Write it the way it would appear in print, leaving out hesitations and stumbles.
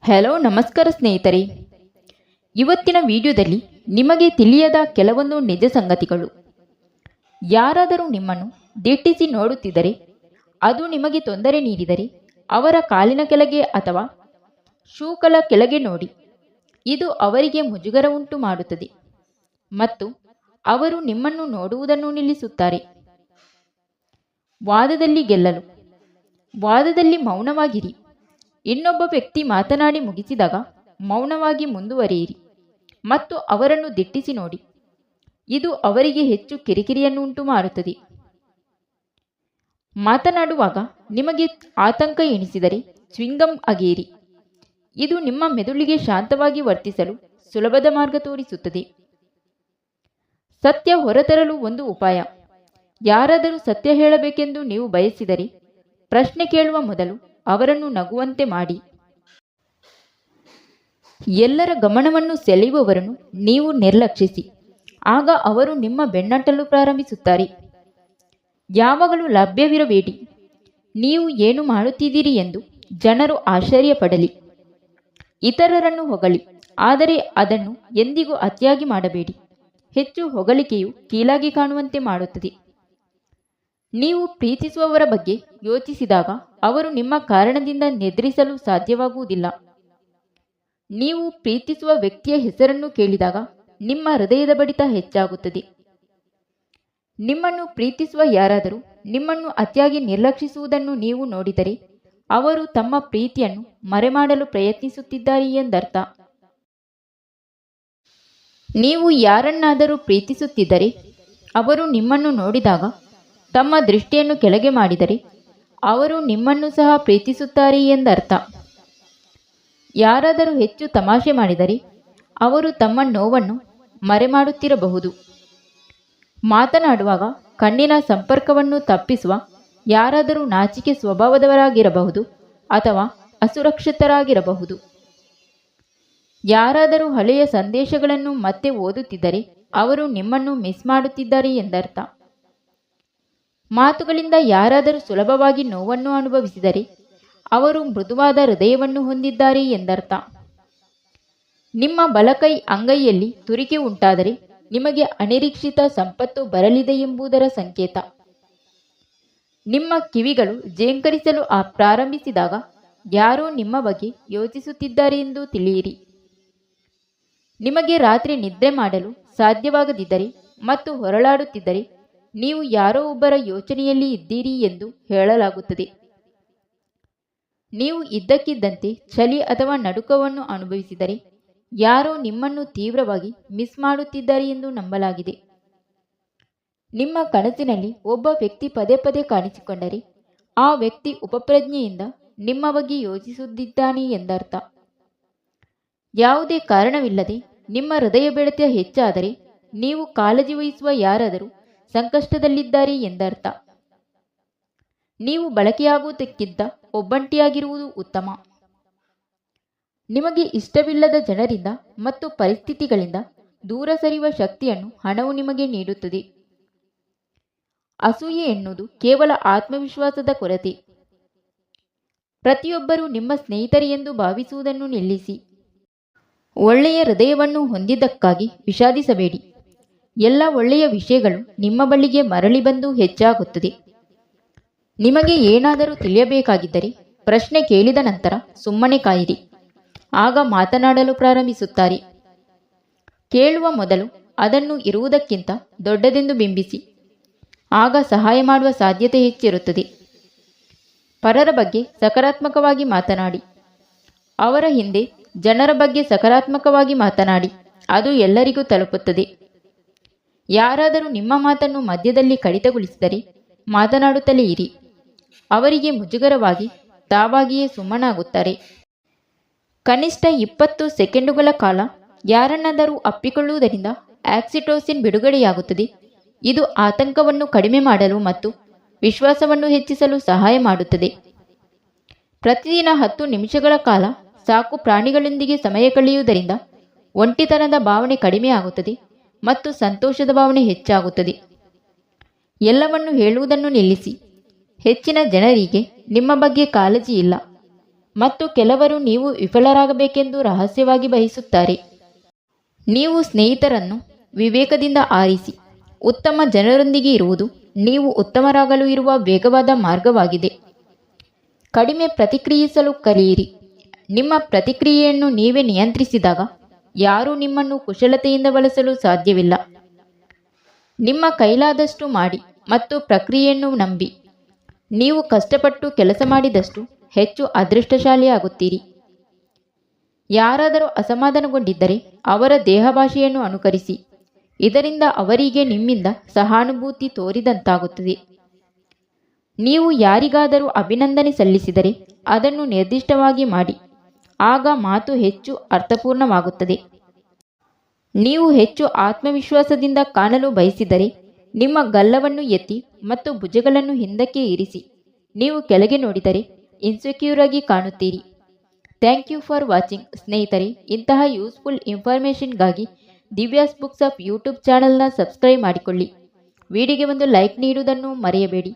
Hello ನಮಸ್ಕಾರ ಸ್ನೇಹಿತರೆ. ಇವತ್ತಿನ ವಿಡಿಯೋದಲ್ಲಿ ನಿಮಗೆ ತಿಳಿಯದ ಕೆಲವೊಂದು ನಿಜ ಸಂಗತಿಗಳು. ಯಾರಾದರೂ ನಿಮ್ಮನ್ನು ದಿಟ್ಟಿಸಿ ನೋಡುತ್ತಿದ್ದರೆ, ಅದು ನಿಮಗೆ ತೊಂದರೆ ನೀಡಿದರೆ ಅವರ ಕಾಲಿನ ಕೆಳಗೆ ಅಥವಾ ಶೂಗಳ ಕೆಳಗೆ ನೋಡಿ. ಇದು ಅವರಿಗೆ ಮುಜುಗರ ಉಂಟು ಮಾಡುತ್ತದೆ ಮತ್ತು ಅವರು ನಿಮ್ಮನ್ನು ನೋಡುವುದನ್ನು ನಿಲ್ಲಿಸುತ್ತಾರೆ. ವಾದದಲ್ಲಿ ಗೆಲ್ಲಲು. ವಾದದಲ್ಲಿ ಮೌನವಾಗಿರಿ. ಇನ್ನೊಬ್ಬ ವ್ಯಕ್ತಿ ಮಾತನಾಡಿ ಮುಗಿಸಿದಾಗ ಮೌನವಾಗಿ ಮುಂದುವರಿಯಿರಿ ಮತ್ತು ಅವರನ್ನು ದಿಟ್ಟಿಸಿ ನೋಡಿ. ಇದು ಅವರಿಗೆ ಹೆಚ್ಚು ಕಿರಿಕಿರಿಯನ್ನು ಉಂಟು ಮಾಡುತ್ತದೆ. ಮಾತನಾಡುವಾಗ ನಿಮಗೆ ಆತಂಕ ಎನಿಸಿದರೆ ಚ್ವಿಂಗಮ್ ಅಗೆಯಿರಿ. ಇದು ನಿಮ್ಮ ಮೆದುಳಿಗೆ ಶಾಂತವಾಗಿ ವರ್ತಿಸಲು ಸುಲಭದ ಮಾರ್ಗ ತೋರಿಸುತ್ತದೆ. ಸತ್ಯ ಹೊರತರಲು ಒಂದು ಉಪಾಯ. ಯಾರಾದರೂ ಸತ್ಯ ಹೇಳಬೇಕೆಂದು ನೀವು ಬಯಸಿದರೆ ಪ್ರಶ್ನೆ ಕೇಳುವ ಮೊದಲು ಅವರನ್ನು ನಗುವಂತೆ ಮಾಡಿ. ಎಲ್ಲರ ಗಮನವನ್ನು ಸೆಳೆಯುವವರನ್ನು ನೀವು ನಿರ್ಲಕ್ಷಿಸಿ. ಆಗ ಅವರು ನಿಮ್ಮ ಬೆನ್ನಟ್ಟಲು ಪ್ರಾರಂಭಿಸುತ್ತಾರೆ. ಯಾವಾಗಲೂ ಲಭ್ಯವಿರಬೇಡಿ. ನೀವು ಏನು ಮಾಡುತ್ತಿದ್ದೀರಿ ಎಂದು ಜನರು ಆಶ್ಚರ್ಯಪಡಲಿ. ಇತರರನ್ನು ಹೊಗಳಿ, ಆದರೆ ಅದನ್ನು ಎಂದಿಗೂ ಅತಿಯಾಗಿ ಮಾಡಬೇಡಿ. ಹೆಚ್ಚು ಹೊಗಳಿಕೆಯು ಕೀಳಾಗಿ ಕಾಣುವಂತೆ ಮಾಡುತ್ತದೆ. ನೀವು ಪ್ರೀತಿಸುವವರ ಬಗ್ಗೆ ಯೋಚಿಸಿದಾಗ ಅವರು ನಿಮ್ಮ ಕಾರಣದಿಂದ ನಿದ್ರಿಸಲು ಸಾಧ್ಯವಾಗುವುದಿಲ್ಲ. ನೀವು ಪ್ರೀತಿಸುವ ವ್ಯಕ್ತಿಯ ಹೆಸರನ್ನು ಕೇಳಿದಾಗ ನಿಮ್ಮ ಹೃದಯದ ಬಡಿತ ಹೆಚ್ಚಾಗುತ್ತದೆ. ನಿಮ್ಮನ್ನು ಪ್ರೀತಿಸುವ ಯಾರಾದರೂ ನಿಮ್ಮನ್ನು ಅತಿಯಾಗಿ ನಿರ್ಲಕ್ಷಿಸುವುದನ್ನು ನೀವು ನೋಡಿದರೆ ಅವರು ತಮ್ಮ ಪ್ರೀತಿಯನ್ನು ಮರೆಮಾಡಲು ಪ್ರಯತ್ನಿಸುತ್ತಿದ್ದಾರೆ ಎಂದರ್ಥ. ನೀವು ಯಾರನ್ನಾದರೂ ಪ್ರೀತಿಸುತ್ತಿದ್ದರೆ ಅವರು ನಿಮ್ಮನ್ನು ನೋಡಿದಾಗ ತಮ್ಮ ದೃಷ್ಟಿಯನ್ನು ಕೆಳಗೆ ಮಾಡಿದರೆ ಅವರು ನಿಮ್ಮನ್ನು ಸಹ ಪ್ರೀತಿಸುತ್ತಾರೆ ಎಂದರ್ಥ. ಯಾರಾದರೂ ಹೆಚ್ಚು ತಮಾಷೆ ಮಾಡಿದರೆ ಅವರು ತಮ್ಮ ನೋವನ್ನು ಮರೆಮಾಡುತ್ತಿರಬಹುದು. ಮಾತನಾಡುವಾಗ ಕಣ್ಣಿನ ಸಂಪರ್ಕವನ್ನು ತಪ್ಪಿಸುವ ಯಾರಾದರೂ ನಾಚಿಕೆ ಸ್ವಭಾವದವರಾಗಿರಬಹುದು ಅಥವಾ ಅಸುರಕ್ಷಿತರಾಗಿರಬಹುದು. ಯಾರಾದರೂ ಹಳೆಯ ಸಂದೇಶಗಳನ್ನು ಮತ್ತೆ ಓದುತ್ತಿದ್ದರೆ ಅವರು ನಿಮ್ಮನ್ನು ಮಿಸ್ ಮಾಡುತ್ತಿದ್ದಾರೆ ಎಂದರ್ಥ. ಮಾತುಗಳಿಂದ ಯಾರಾದರೂ ಸುಲಭವಾಗಿ ನೋವನ್ನು ಅನುಭವಿಸಿದರೆ ಅವರು ಮೃದುವಾದ ಹೃದಯವನ್ನು ಹೊಂದಿದ್ದಾರೆ ಎಂದರ್ಥ. ನಿಮ್ಮ ಬಲಕೈ ಅಂಗೈಯಲ್ಲಿ ತುರಿಕೆ ಉಂಟಾದರೆ ನಿಮಗೆ ಅನಿರೀಕ್ಷಿತ ಸಂಪತ್ತು ಬರಲಿದೆ ಎಂಬುದರ ಸಂಕೇತ. ನಿಮ್ಮ ಕಿವಿಗಳು ಝೇಂಕರಿಸಲು ಪ್ರಾರಂಭಿಸಿದಾಗ ಯಾರೋ ನಿಮ್ಮ ಬಗ್ಗೆ ಯೋಚಿಸುತ್ತಿದ್ದಾರೆ ಎಂದು ತಿಳಿಯಿರಿ. ನಿಮಗೆ ರಾತ್ರಿ ನಿದ್ರೆ ಮಾಡಲು ಸಾಧ್ಯವಾಗದಿದ್ದರೆ ಮತ್ತು ಹೊರಳಾಡುತ್ತಿದ್ದರೆ ನೀವು ಯಾರೋ ಒಬ್ಬರ ಯೋಚನೆಯಲ್ಲಿ ಇದ್ದೀರಿ ಎಂದು ಹೇಳಲಾಗುತ್ತದೆ. ನೀವು ಇದ್ದಕ್ಕಿದ್ದಂತೆ ಚಳಿ ಅಥವಾ ನಡುಕವನ್ನು ಅನುಭವಿಸಿದರೆ ಯಾರೋ ನಿಮ್ಮನ್ನು ತೀವ್ರವಾಗಿ ಮಿಸ್ ಮಾಡುತ್ತಿದ್ದಾರೆ ಎಂದು ನಂಬಲಾಗಿದೆ. ನಿಮ್ಮ ಕನಸಿನಲ್ಲಿ ಒಬ್ಬ ವ್ಯಕ್ತಿ ಪದೇ ಪದೇ ಕಾಣಿಸಿಕೊಂಡರೆ ಆ ವ್ಯಕ್ತಿ ಉಪಪ್ರಜ್ಞೆಯಿಂದ ನಿಮ್ಮ ಬಗ್ಗೆ ಯೋಚಿಸುತ್ತಿದ್ದಾನೆ ಎಂದರ್ಥ. ಯಾವುದೇ ಕಾರಣವಿಲ್ಲದೆ ನಿಮ್ಮ ಹೃದಯ ಬಡಿತ ಹೆಚ್ಚಾದರೆ ನೀವು ಕಾಳಜಿ ವಹಿಸುವ ಯಾರಾದರೂ ಸಂಕಷ್ಟದಲ್ಲಿದ್ದಾರೆ ಎಂದರ್ಥ. ನೀವು ಬಳಕೆಯಾಗುವುದಕ್ಕಿಂತ ಒಬ್ಬಂಟಿಯಾಗಿರುವುದು ಉತ್ತಮ. ನಿಮಗೆ ಇಷ್ಟವಿಲ್ಲದ ಜನರಿಂದ ಮತ್ತು ಪರಿಸ್ಥಿತಿಗಳಿಂದ ದೂರ ಸರಿಯುವ ಶಕ್ತಿಯನ್ನು ಹಣವು ನಿಮಗೆ ನೀಡುತ್ತದೆ. ಅಸೂಯೆ ಎನ್ನುವುದು ಕೇವಲ ಆತ್ಮವಿಶ್ವಾಸದ ಕೊರತೆ. ಪ್ರತಿಯೊಬ್ಬರೂ ನಿಮ್ಮ ಸ್ನೇಹಿತರೆ ಎಂದು ಭಾವಿಸುವುದನ್ನು ನಿಲ್ಲಿಸಿ. ಒಳ್ಳೆಯ ಹೃದಯವನ್ನು ಹೊಂದಿದ್ದಕ್ಕಾಗಿ ವಿಷಾದಿಸಬೇಡಿ. ಎಲ್ಲ ಒಳ್ಳೆಯ ವಿಷಯಗಳು ನಿಮ್ಮ ಬಳಿಗೆ ಮರಳಿ ಬಂದು ಹೆಚ್ಚಾಗುತ್ತದೆ. ನಿಮಗೆ ಏನಾದರೂ ತಿಳಿಯಬೇಕಾಗಿದ್ದರೆ ಪ್ರಶ್ನೆ ಕೇಳಿದ ನಂತರ ಸುಮ್ಮನೆ ಕಾಯಿರಿ. ಆಗ ಮಾತನಾಡಲು ಪ್ರಾರಂಭಿಸುತ್ತಾರೆ. ಕೇಳುವ ಮೊದಲು ಅದನ್ನು ಇರುವುದಕ್ಕಿಂತ ದೊಡ್ಡದೆಂದು ಬಿಂಬಿಸಿ. ಆಗ ಸಹಾಯ ಮಾಡುವ ಸಾಧ್ಯತೆ ಹೆಚ್ಚಿರುತ್ತದೆ. ಪರರ ಬಗ್ಗೆ ಸಕಾರಾತ್ಮಕವಾಗಿ ಮಾತನಾಡಿ. ಅವರ ಹಿಂದೆ ಜನರ ಬಗ್ಗೆ ಸಕಾರಾತ್ಮಕವಾಗಿ ಮಾತನಾಡಿ. ಅದು ಎಲ್ಲರಿಗೂ ತಲುಪುತ್ತದೆ. ಯಾರಾದರೂ ನಿಮ್ಮ ಮಾತನ್ನು ಮಧ್ಯದಲ್ಲಿ ಕಡಿತಗೊಳಿಸಿದರೆ ಮಾತನಾಡುತ್ತಲೇ ಇರಿ. ಅವರಿಗೆ ಮುಜುಗರವಾಗಿ ತಾವಾಗಿಯೇ ಸುಮ್ಮನಾಗುತ್ತಾರೆ. ಕನಿಷ್ಠ 20 ಸೆಕೆಂಡುಗಳ ಕಾಲ ಯಾರನ್ನಾದರೂ ಅಪ್ಪಿಕೊಳ್ಳುವುದರಿಂದ ಆಕ್ಸಿಟೋಸಿನ್ ಬಿಡುಗಡೆಯಾಗುತ್ತದೆ. ಇದು ಆತಂಕವನ್ನು ಕಡಿಮೆ ಮಾಡಲು ಮತ್ತು ವಿಶ್ವಾಸವನ್ನು ಹೆಚ್ಚಿಸಲು ಸಹಾಯ ಮಾಡುತ್ತದೆ. ಪ್ರತಿದಿನ 10 ನಿಮಿಷಗಳ ಕಾಲ ಸಾಕು ಪ್ರಾಣಿಗಳೊಂದಿಗೆ ಸಮಯ ಕಳೆಯುವುದರಿಂದ ಒಂಟಿತನದ ಭಾವನೆ ಕಡಿಮೆಯಾಗುತ್ತದೆ ಮತ್ತು ಸಂತೋಷದ ಭಾವನೆ ಹೆಚ್ಚಾಗುತ್ತದೆ. ಎಲ್ಲವನ್ನು ಹೇಳುವುದನ್ನು ನಿಲ್ಲಿಸಿ. ಹೆಚ್ಚಿನ ಜನರಿಗೆ ನಿಮ್ಮ ಬಗ್ಗೆ ಕಾಳಜಿ ಇಲ್ಲ ಮತ್ತು ಕೆಲವರು ನೀವು ವಿಫಲರಾಗಬೇಕೆಂದು ರಹಸ್ಯವಾಗಿ ಬಯಸುತ್ತಾರೆ. ನೀವು ಸ್ನೇಹಿತರನ್ನು ವಿವೇಕದಿಂದ ಆರಿಸಿ. ಉತ್ತಮ ಜನರೊಂದಿಗೆ ಇರುವುದು ನೀವು ಉತ್ತಮರಾಗಲು ಇರುವ ವೇಗವಾದ ಮಾರ್ಗವಾಗಿದೆ. ಕಡಿಮೆ ಪ್ರತಿಕ್ರಿಯಿಸಲು ಕಲಿಯಿರಿ. ನಿಮ್ಮ ಪ್ರತಿಕ್ರಿಯೆಯನ್ನು ನೀವೇ ನಿಯಂತ್ರಿಸಿದಾಗ ಯಾರೂ ನಿಮ್ಮನ್ನು ಕುಶಲತೆಯಿಂದ ಬಳಸಲು ಸಾಧ್ಯವಿಲ್ಲ. ನಿಮ್ಮ ಕೈಲಾದಷ್ಟು ಮಾಡಿ ಮತ್ತು ಪ್ರಕ್ರಿಯೆಯನ್ನು ನಂಬಿ. ನೀವು ಕಷ್ಟಪಟ್ಟು ಕೆಲಸ ಮಾಡಿದಷ್ಟು ಹೆಚ್ಚು ಅದೃಷ್ಟಶಾಲಿಯಾಗುತ್ತೀರಿ. ಯಾರಾದರೂ ಅಸಮಾಧಾನಗೊಂಡಿದ್ದರೆ ಅವರ ದೇಹಭಾಷೆಯನ್ನು ಅನುಕರಿಸಿ. ಇದರಿಂದ ಅವರಿಗೆ ನಿಮ್ಮಿಂದ ಸಹಾನುಭೂತಿ ತೋರಿದಂತಾಗುತ್ತದೆ. ನೀವು ಯಾರಿಗಾದರೂ ಅಭಿನಂದನೆ ಸಲ್ಲಿಸಿದರೆ ಅದನ್ನು ನಿರ್ದಿಷ್ಟವಾಗಿ ಮಾಡಿ. ಆಗ ಮಾತು ಹೆಚ್ಚು ಅರ್ಥಪೂರ್ಣವಾಗುತ್ತದೆ. ನೀವು ಹೆಚ್ಚು ಆತ್ಮವಿಶ್ವಾಸದಿಂದ ಕಾಣಲು ಬಯಸಿದರೆ ನಿಮ್ಮ ಗಲ್ಲವನ್ನು ಎತ್ತಿ ಮತ್ತು ಭುಜಗಳನ್ನು ಹಿಂದಕ್ಕೆ ಇರಿಸಿ. ನೀವು ಕೆಳಗೆ ನೋಡಿದರೆ ಇನ್ಸೆಕ್ಯೂರ್ ಆಗಿ ಕಾಣುತ್ತೀರಿ. Thank you for watching. ಸ್ನೇಹಿತರೆ, ಇಂತಹ ಯೂಸ್ಫುಲ್ ಇನ್ಫಾರ್ಮೇಷನ್ಗಾಗಿ ದಿವ್ಯಾಸ್ ಬುಕ್ಸ್ ಆಫ್ ಯೂಟ್ಯೂಬ್ ಚಾನಲ್ನ ಸಬ್ಸ್ಕ್ರೈಬ್ ಮಾಡಿಕೊಳ್ಳಿ. ವಿಡಿಯೋಗೆ ಒಂದು ಲೈಕ್ ನೀಡುವುದನ್ನು ಮರೆಯಬೇಡಿ.